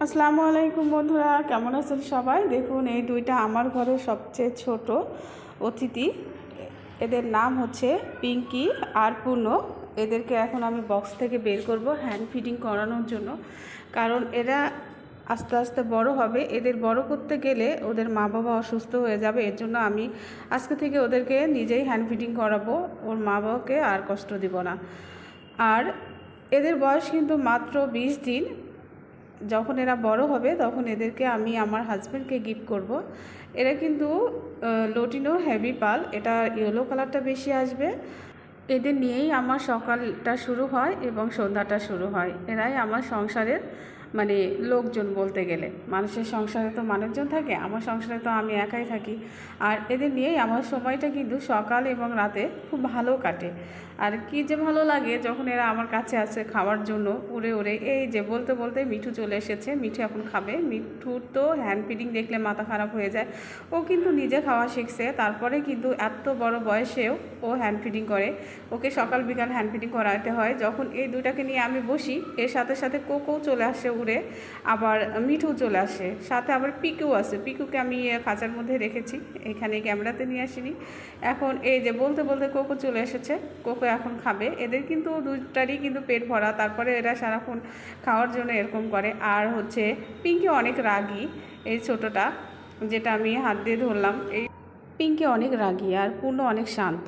আসসালামু আলাইকুম বন্ধুরা, কেমন আছেন সবাই? দেখুন, এই দুইটা আমার ঘরের সবচেয়ে ছোট অতিথি। এদের নাম হচ্ছে পিঙ্কি আর পূর্ণ। এদেরকে এখন আমি বক্স থেকে বের করব হ্যান্ড ফিডিং করানোর জন্য, কারণ এরা আস্তে আস্তে বড় হবে। এদের বড় করতে গেলে ওদের মা বাবা অসুস্থ হয়ে যাবে, এর জন্য আমি আজকে থেকে ওদেরকে নিজেই হ্যান্ড ফিডিং করাবো। ওর মা বাবাকে আর কষ্ট দিব না। আর এদের বয়স কিন্তু মাত্র 20 দিন। যখন এরা বড় হবে তখন এদেরকে আমি আমার হাজব্যান্ডকে গিফট করব। এরা কিন্তু লোটিনো হেভি পাল, এটা ইয়েলো কালারটা বেশি আসবে। এদের নিয়েই আমার সকালটা শুরু হয় এবং সন্ধ্যাটা শুরু হয়। এরাই আমার সংসারের লোকজন বলতে গেলে। মানুষের সংসারে তো মানুষজন থাকে, আমার সংসারে তো আমি একাই থাকি। আর এদের নিয়েই আমার সময়টা কিন্তু সকাল এবং রাতে খুব ভালো কাটে। আর কী যে ভালো লাগে যখন এরা আমার কাছে আছে খাওয়ার জন্য উড়ে উড়ে। এই যে বলতে বলতে মিঠু চলে এসেছে, মিঠু এখন খাবে। মিঠুর তো হ্যান্ড ফিডিং দেখলে মাথা খারাপ হয়ে যায়। ও কিন্তু নিজে খাওয়া শিখছে, তারপরে কিন্তু এত বড় বয়সেও ও হ্যান্ড ফিডিং করে। ওকে সকাল বিকাল হ্যান্ড ফিডিং করাতে হয়। যখন এই দুটাকে নিয়ে আমি বসি, এর সাথে সাথে কোকো চলে আসে উড়ে, আবার মিঠু চলে আসে, সাথে আবার পিকু আছে। পিকুকে আমি খাঁচার মধ্যে রেখেছি, এখানে ক্যামেরাতে নিয়ে আসিনি। এখন এই যে বলতে বলতে কোকো চলে এসেছে, কোকো এখন খাবে। এদের কিন্তু দুটারই কিন্তু পেট ভরা, তারপরে এরা সারাক্ষণ খাওয়ার জন্য এরকম করে। আর হচ্ছে পিঙ্কি অনেক রাগী, এই ছোটোটা যেটা আমি হাত দিয়ে ধরলাম। এই পিঙ্কি অনেক রাগী আর পূর্ণ অনেক শান্ত।